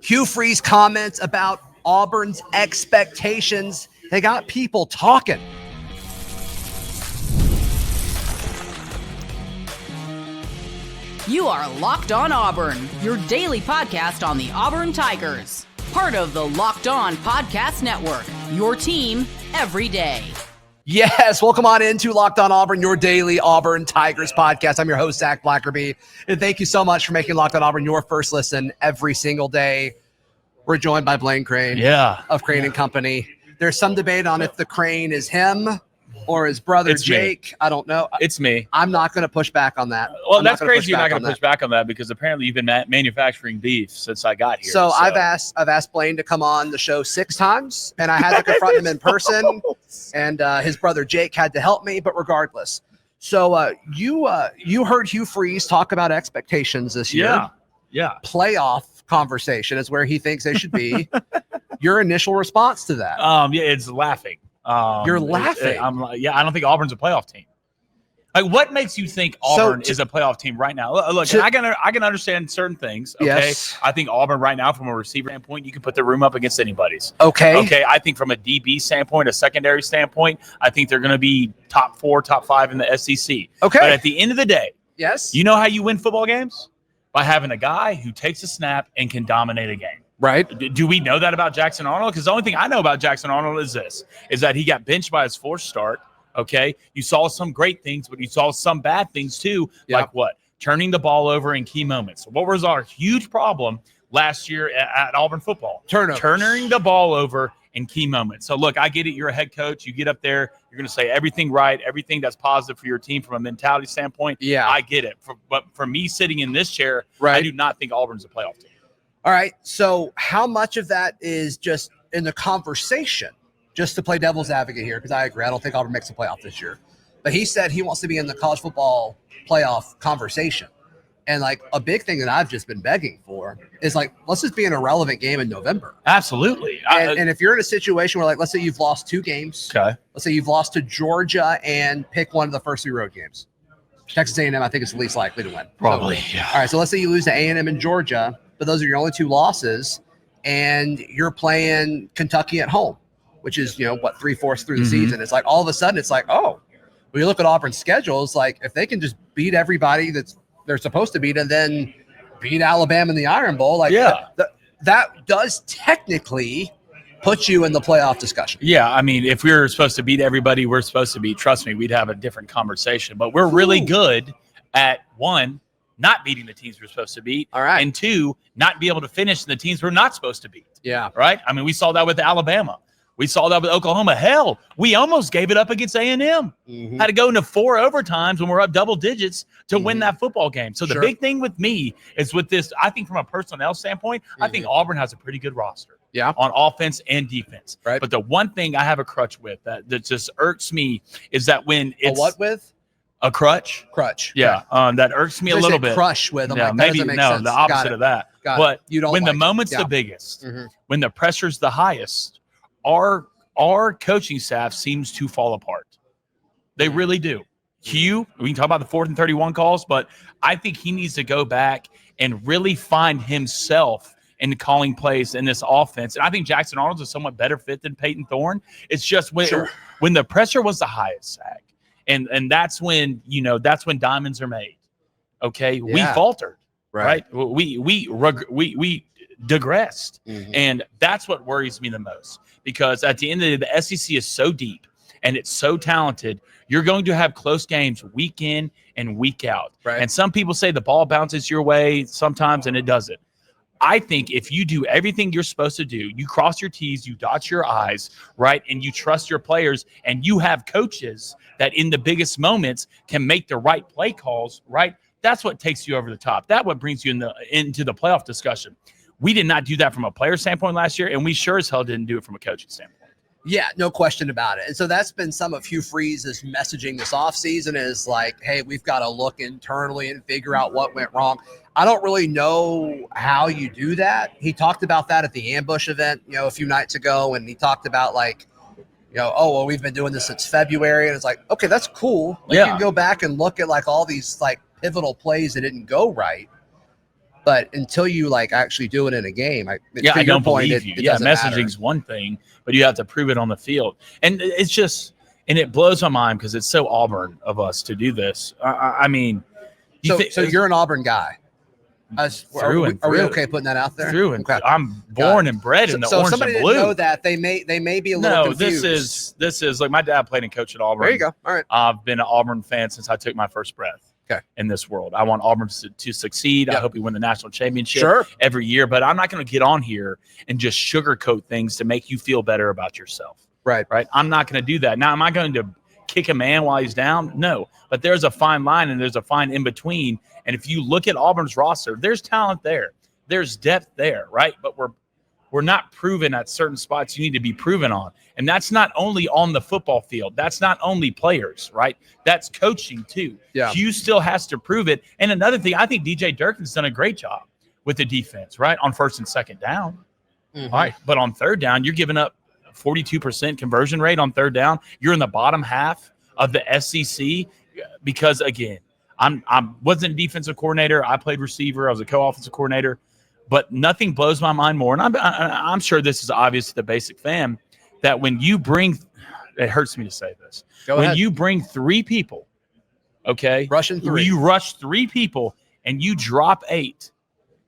Hugh Freeze comments about Auburn's expectations. They got people talking. You are Locked On Auburn, your daily podcast on the Auburn Tigers. Part of the Locked On Podcast Network, your team every day. Yes, welcome on into Locked On Auburn, your daily Auburn Tigers podcast. I'm your host, Zac Blackerby, and thank you so much for making Locked On Auburn your first listen every single day. We're joined by Blaine Crain of Crain and Company. There's some debate on if the Crain is him or his brother It's Jake. Me. I don't know. It's me. I'm not going to push back on that. Well, that's crazy. You're not going to push back on that because apparently you've been manufacturing beef since I got here. So I've asked Blaine to come on the show 6 times, and I had to confront him in person, and his brother Jake had to help me. But regardless, so you heard Hugh Freeze talk about expectations this year. Yeah. Playoff conversation is where he thinks they should be. Your initial response to that? It's laughing. You're laughing. I don't think Auburn's a playoff team. Like, what makes you think Auburn is a playoff team right now? Look, I can understand certain things. Okay, yes. I think Auburn right now, from a receiver standpoint, you can put the room up against anybody's. Okay. I think from a DB standpoint, a secondary standpoint, I think they're going to be top 4, top 5 in the SEC. Okay. But at the end of the day, yes, you know how you win football games? By having a guy who takes a snap and can dominate a game. Right. Do we know that about Jackson Arnold? Because the only thing I know about Jackson Arnold is that he got benched by his forced start. Okay. You saw some great things, but you saw some bad things too. Yeah. Like what? Turning the ball over in key moments. What was our huge problem last year at Auburn football? Turning the ball over in key moments. So look, I get it. You're a head coach. You get up there. You're going to say everything right, everything that's positive for your team from a mentality standpoint. Yeah. I get it. But for me sitting in this chair, right, I do not think Auburn's a playoff team. All right. So how much of that is just in the conversation, just to play devil's advocate here? Because I agree. I don't think Auburn makes the playoff this year. But he said he wants to be in the college football playoff conversation. And like a big thing that I've just been begging for is like, let's just be an irrelevant game in November. Absolutely. And if you're in a situation where, like, let's say you've lost 2 games. Okay. Let's say you've lost to Georgia and pick one of the first 3 road games. Texas A&M, I think, is the least likely to win. Probably, so, yeah. All right, so let's say you lose to A&M and Georgia, but those are your only 2 losses, and you're playing Kentucky at home, which is, 3/4 through the season. It's like all of a sudden it's like, oh, when you look at Auburn's schedule, it's like if they can just beat everybody they're supposed to beat and then beat Alabama in the Iron Bowl, like that does technically put you in the playoff discussion. Yeah, I mean, if we were supposed to beat everybody we're supposed to beat, trust me, we'd have a different conversation. But we're really good at, 1, not beating the teams we're supposed to beat. All right. And 2, not be able to finish the teams we're not supposed to beat. Yeah. Right? I mean, we saw that with Alabama. We saw that with Oklahoma. Hell, we almost gave it up against A&M. Had to go into 4 overtimes when we're up double digits to win that football game. So the big thing with me is with this, I think from a personnel standpoint, I think Auburn has a pretty good roster. Yeah. On offense and defense. Right. But the one thing I have a crutch with that just irks me is that when it's what with? A crutch. Yeah. That irks me a little bit. Crush with. I'm like, maybe that doesn't make sense. The opposite of that. But you don't when like the moment's the biggest, when the pressure's the highest, our coaching staff seems to fall apart. They really do. Hugh, we can talk about the 4th and 31 calls, but I think he needs to go back and really find himself in calling plays in this offense. And I think Jackson Arnold's a somewhat better fit than Peyton Thorne. It's just when the pressure was the highest, Zach, and that's when diamonds are made. Okay, we faltered. Right? We digressed, and that's what worries me the most. Because at the end of the day, the SEC is so deep and it's so talented. You're going to have close games week in and week out. Right. And some people say the ball bounces your way sometimes, and it doesn't. I think if you do everything you're supposed to do, you cross your T's, you dot your I's, right, and you trust your players, and you have coaches that in the biggest moments can make the right play calls, right, that's what takes you over the top. That's what brings you into the playoff discussion. We did not do that from a player standpoint last year, and we sure as hell didn't do it from a coaching standpoint. Yeah, no question about it. And so that's been some of Hugh Freeze's messaging this offseason is like, hey, we've got to look internally and figure out what went wrong. I don't really know how you do that. He talked about that at the ambush event, a few nights ago, and he talked about like, we've been doing this since February. And it's like, okay, that's cool. Like, you can go back and look at like all these like pivotal plays that didn't go right. But until you like actually do it in a game, I don't believe you. Doesn't messaging's matter. one thing, but you have to prove it on the field. And it's just, and it blows my mind because it's so Auburn of us to do this. I mean, so you're an Auburn guy. Are we okay putting that out there? Okay. I'm born and bred in the orange and blue. So somebody didn't know that. They may be a little confused. This is like my dad played and coached at Auburn. There you go. All right. I've been an Auburn fan since I took my first breath. Okay. In this world, I want Auburn to succeed. Yep. I hope we win the national championship every year. But I'm not going to get on here and just sugarcoat things to make you feel better about yourself. Right. I'm not going to do that. Now, am I going to kick a man while he's down? No. But there's a fine line and there's a fine in between. And if you look at Auburn's roster, there's talent there. There's depth there, right? But we're not proven at certain spots you need to be proven on. And that's not only on the football field. That's not only players, right? That's coaching too. Yeah. Hugh still has to prove it. And another thing, I think DJ Durkin's done a great job with the defense, right? On first and second down. Mm-hmm. All right. But on third down, you're giving up 42% conversion rate on third down. You're in the bottom half of the SEC because, again, I wasn't a defensive coordinator. I played receiver. I was a co-offensive coordinator. But nothing blows my mind more. And I'm sure this is obvious to the basic fan that when you bring – it hurts me to say this. Go when ahead. you bring three people, okay? Rushing three. You rush three people and you drop 8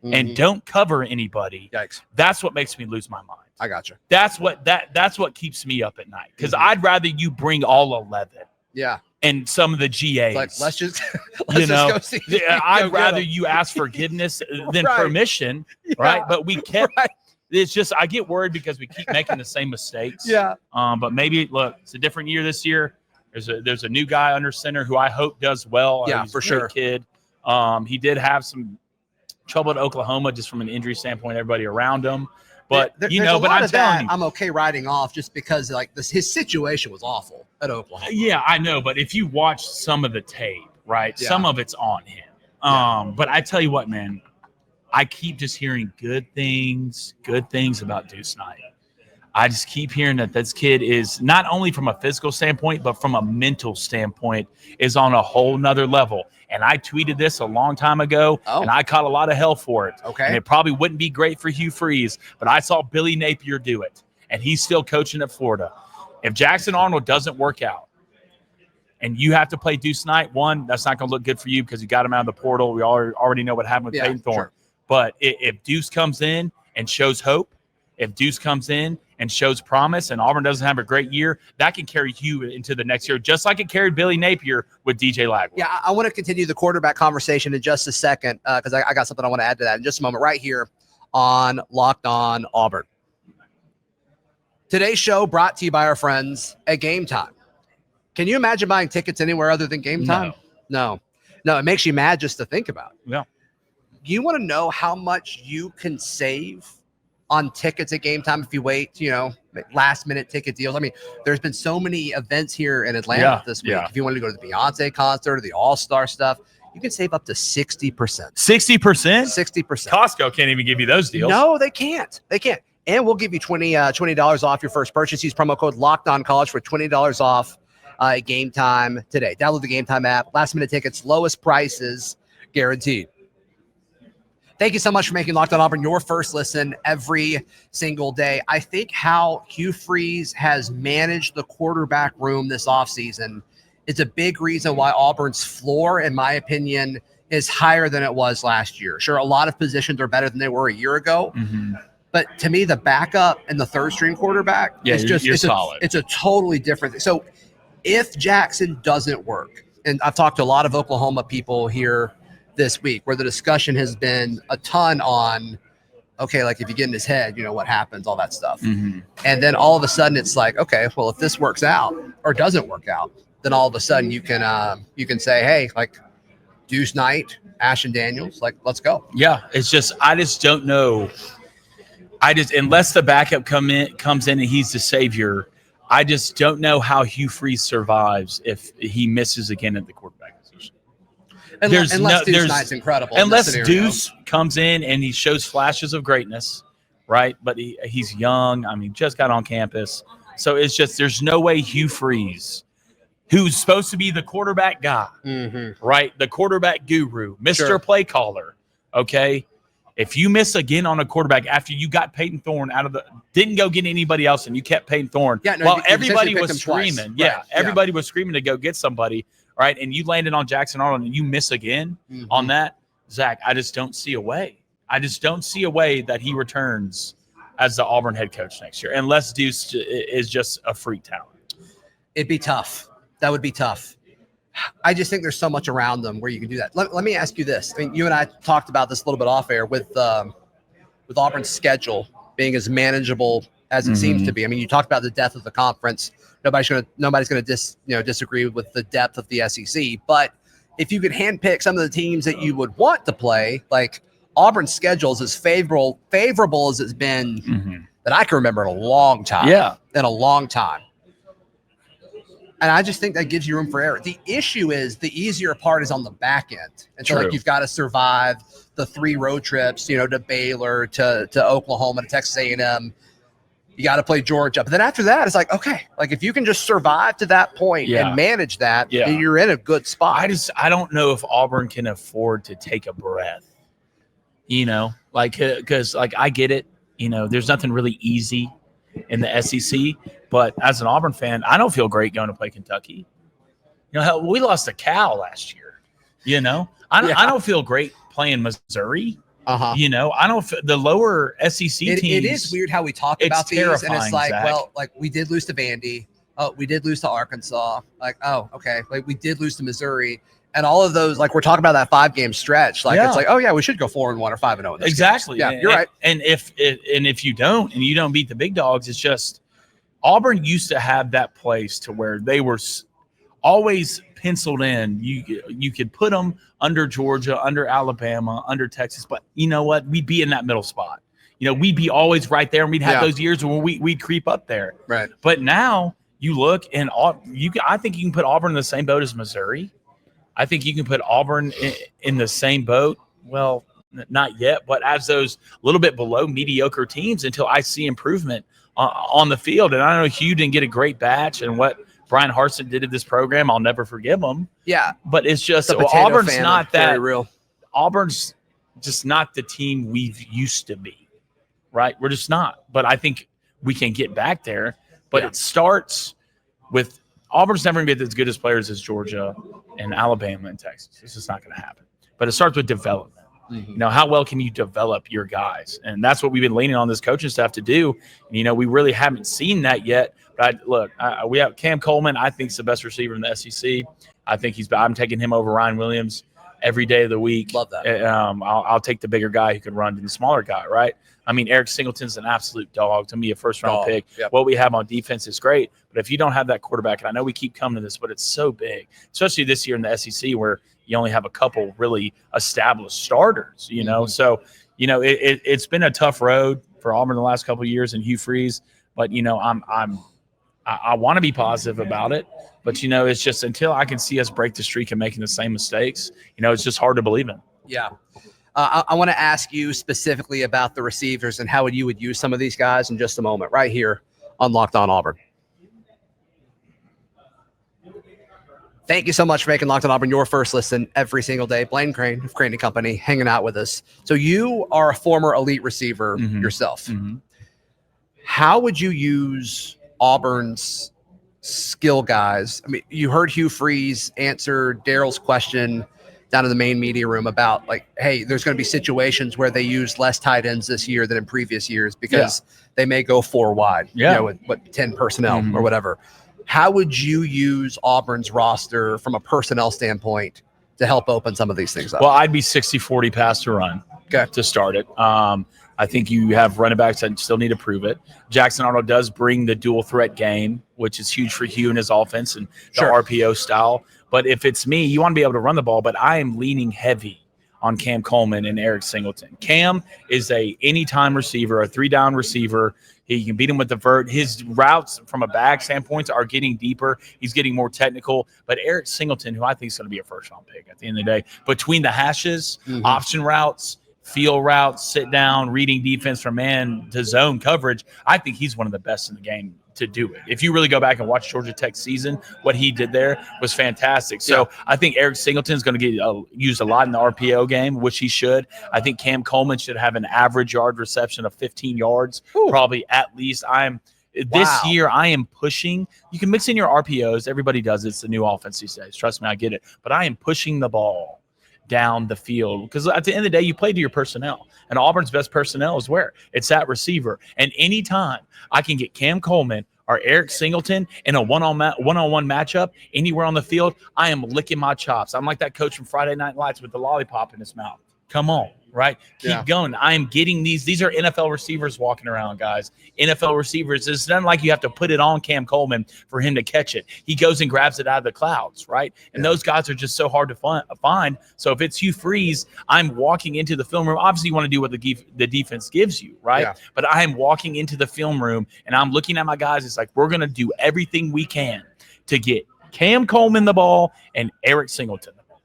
and don't cover anybody. Yikes. That's what makes me lose my mind. I got you. That's what keeps me up at night because I'd rather you bring all 11. Yeah. And some of the GAs. Like, let's just go see. I'd rather you ask forgiveness than permission, right? But we kept. Right. It's just I get worried because we keep making the same mistakes. Yeah. But maybe look, it's a different year this year. There's a new guy under center who I hope does well. Yeah, he's for a sure. great kid. He did have some trouble at Oklahoma just from an injury standpoint. Everybody around him. But but I'm telling you, I'm okay writing off just because his situation was awful at Oklahoma. Yeah, I know. But if you watch some of the tape, right, some of it's on him. But I tell you what, man, I keep just hearing good things about Deuce Knight. I just keep hearing that this kid is not only from a physical standpoint, but from a mental standpoint is on a whole nother level. And I tweeted this a long time ago, and I caught a lot of hell for it. Okay. And it probably wouldn't be great for Hugh Freeze, but I saw Billy Napier do it, and he's still coaching at Florida. If Jackson Arnold doesn't work out, and you have to play Deuce Knight, one, that's not going to look good for you because you got him out of the portal. We already know what happened with Peyton Thorne. Sure. But if Deuce comes in and shows hope, if Deuce comes in and shows promise and Auburn doesn't have a great year, that can carry Hugh into the next year, just like it carried Billy Napier with DJ Lagway. Yeah, I want to continue the quarterback conversation in just a second because I got something I want to add to that in just a moment right here on Locked On Auburn. Today's show brought to you by our friends at Game Time. Can you imagine buying tickets anywhere other than Game Time? No, it makes you mad just to think about. Yeah. You want to know how much you can save on tickets at Game Time if you wait, last minute ticket deals. I mean, there's been so many events here in Atlanta this week. Yeah. If you want to go to the Beyonce concert or the All-Star stuff, you can save up to 60%. 60%? 60%. Costco can't even give you those deals. No, they can't. And we'll give you $20 off your first purchase. Use promo code LOCKEDONCollege for $20 off at Game Time today. Download the Game Time app. Last minute tickets, lowest prices guaranteed. Thank you so much for making Locked On Auburn your first listen every single day. I think how Hugh Freeze has managed the quarterback room this offseason is a big reason why Auburn's floor, in my opinion, is higher than it was last year. Sure, a lot of positions are better than they were a year ago. Mm-hmm. But to me, the backup and the third string quarterback is just you're solid. It's a totally different thing. So if Jackson doesn't work, and I've talked to a lot of Oklahoma people here this week where the discussion has been a ton on, okay, like if you get in his head, what happens, all that stuff. Mm-hmm. And then all of a sudden it's like, okay, well, if this works out or doesn't work out, then all of a sudden you can say, hey, like Deuce Knight, Ashton Daniels, like, let's go. Yeah. It's just, I just don't know. Unless the backup comes in and he's the savior, I just don't know how Hugh Freeze survives if he misses again at the quarterback position. Unless Deuce Knight's incredible. Unless Deuce comes in and he shows flashes of greatness, right? But he's young. I mean, just got on campus. So it's just there's no way Hugh Freeze, who's supposed to be the quarterback guy, right? The quarterback guru, Mr. Play Caller, okay? If you miss again on a quarterback after you got Peyton Thorne didn't go get anybody else, and you kept Peyton Thorne, everybody was screaming. Everybody was screaming to go get somebody, right? And you landed on Jackson Arnold, and you miss again on that, Zach. I just don't see a way. I just don't see a way that he returns as the Auburn head coach next year, unless Deuce is just a freak talent. It'd be tough. That would be tough. I just think there's so much around them where you can do that. Let me ask you this. I mean, you and I talked about this a little bit off air with Auburn's schedule being as manageable as it seems to be. I mean, you talked about the depth of the conference. Nobody's going to disagree with the depth of the SEC. But if you could handpick some of the teams that you would want to play, like Auburn's schedule is as favorable as it's been that I can remember in a long time. Yeah, in a long time. And I just think that gives you room for error. The issue is the easier part is on the back end. And so, like, you've got to survive the 3 road trips, to Baylor, to Oklahoma, to Texas A&M. You got to play Georgia. But then after that, it's like, okay, like if you can just survive to that point and manage that, then you're in a good spot. I don't know if Auburn can afford to take a breath, because I get it. There's nothing really easy in the SEC, but as an Auburn fan, I don't feel great going to play Kentucky. Hell, we lost to Cal last year. I don't feel great playing Missouri. I don't. The lower SEC teams. It is weird how we talk about these, and it's like, Zach. well, like we did lose to Vandy. Oh, we did lose to Arkansas. Like, oh, okay. Like we did lose to Missouri. And all of those, like we're talking about that 5-game stretch, like it's like, oh yeah, we should go 4-1 or 5-0. Exactly. Yeah, you're right. And if you don't, and you don't beat the big dogs, it's just Auburn used to have that place to where they were always penciled in. You could put them under Georgia, under Alabama, under Texas, but you know what? We'd be in that middle spot. We'd be always right there, and we'd have those years where we'd creep up there. Right. But now you look, and I think you can put Auburn in the same boat as Missouri. I think you can put Auburn in the same boat. Well, not yet, but as those little bit below mediocre teams until I see improvement on the field. And I know Hugh didn't get a great batch, and what Brian Harsin did to this program, I'll never forgive him. Yeah. But it's just Auburn's not that real. Auburn's just not the team we've used to be, right? We're just not. But I think we can get back there. But it starts with Auburn's never going to be as good as players as Georgia and Alabama and Texas. It's just not going to happen. But it starts with development. How well can you develop your guys? And that's what we've been leaning on this coaching staff to do. And, we really haven't seen that yet. But we have Cam Coleman. I think is the best receiver in the SEC. I think I'm taking him over Ryan Williams every day of the week. Love that. I'll take the bigger guy who can run than the smaller guy, right? I mean, Eric Singleton's an absolute dog. To me, a first-round pick. Yep. What we have on defense is great. But if you don't have that quarterback, and I know we keep coming to this, but it's so big, especially this year in the SEC where you only have a couple really established starters, So, it's been a tough road for Auburn the last couple of years and Hugh Freeze. But, I want to be positive about it. But, it's just until I can see us break the streak of making the same mistakes, it's just hard to believe in. Yeah. I want to ask you specifically about the receivers and how you would use some of these guys in just a moment, right here on Locked On Auburn. Thank you so much for making Locked On Auburn your first listen every single day. Blaine Crain of Crain & Company hanging out with us. So you are a former elite receiver yourself. How would you use Auburn's skill guys? I mean, you heard Hugh Freeze answer Daryl's question down in the main media room about like, hey, there's going to be situations where they use less tight ends this year than in previous years because they may go 4 wide, with 10 personnel or whatever. How would you use Auburn's roster from a personnel standpoint to help open some of these things up? Well, I'd be 60-40 pass to run to start it. I think you have running backs that still need to prove it. Jackson Arnold does bring the dual threat game, which is huge for Hugh and his offense and the RPO style. But if it's me, you want to be able to run the ball, but I am leaning heavy on Cam Coleman and Eric Singleton. Cam is a anytime receiver, a 3-down receiver. He can beat him with the vert. His routes from a bag standpoint are getting deeper. He's getting more technical. But Eric Singleton, who I think is going to be a first-round pick at the end of the day, between the hashes, option routes, feel routes, sit down, reading defense from man to zone coverage. I think he's one of the best in the game to do it. If you really go back and watch Georgia Tech season, what he did there was fantastic. So I think Eric Singleton is going to get used a lot in the RPO game, which he should. I think Cam Coleman should have an average yard reception of 15 yards, probably at least. This year, I am pushing. You can mix in your RPOs. Everybody does it. It's the new offense these days. Trust me, I get it. But I am pushing the ball down the field because at the end of the day, you play to your personnel. And Auburn's best personnel is where? It's at receiver. And anytime I can get Cam Coleman or Eric Singleton in a one-on-one matchup anywhere on the field, I am licking my chops. I'm like that coach from Friday Night Lights with the lollipop in his mouth. Come on, right? Keep going. I am getting these. These are NFL receivers walking around, guys. NFL receivers. It's not like you have to put it on Cam Coleman for him to catch it. He goes and grabs it out of the clouds, right? And those guys are just so hard to find. So if it's Hugh Freeze, I'm walking into the film room. Obviously, you want to do what the defense gives you, right? Yeah. But I am walking into the film room, and I'm looking at my guys. It's like, we're going to do everything we can to get Cam Coleman the ball and Eric Singleton the ball.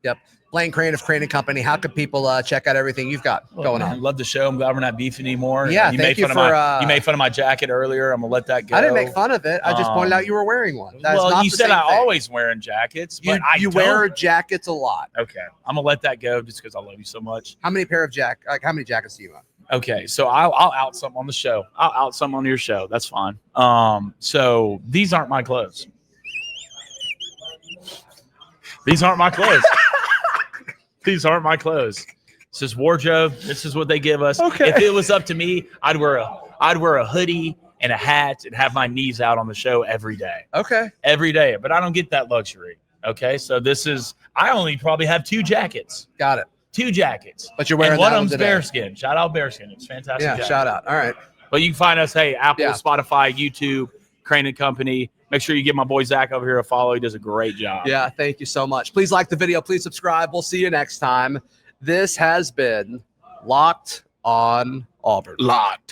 Yep. Blaine Crain of Crain & Company. How can people check out everything you've got going on? I love the show. I'm glad we're not beefing anymore. Yeah, you made fun of my jacket earlier. I'm gonna let that go. I didn't make fun of it. I just pointed out you were wearing one. You said I always wearing jackets, but you wear jackets a lot. Okay, I'm gonna let that go just because I love you so much. How many jackets do you own? Okay, so I'll out something on the show. I'll out something on your show. That's fine. So these aren't my clothes. These aren't my clothes. These aren't my clothes. This is wardrobe. This is what they give us. Okay. If it was up to me, I'd wear a hoodie and a hat and have my knees out on the show every day. Okay. Every day. But I don't get that luxury. Okay. So I only probably have 2 jackets. Got it. 2 jackets. But you're wearing and one of them's bearskin. Shout out bearskin. It's fantastic. Yeah, jacket. shout out. All right. But you can find us, Apple, Spotify, YouTube, Crain & Company. Make sure you give my boy Zach over here a follow. He does a great job. Yeah, thank you so much. Please like the video. Please subscribe. We'll see you next time. This has been Locked on Auburn. Locked.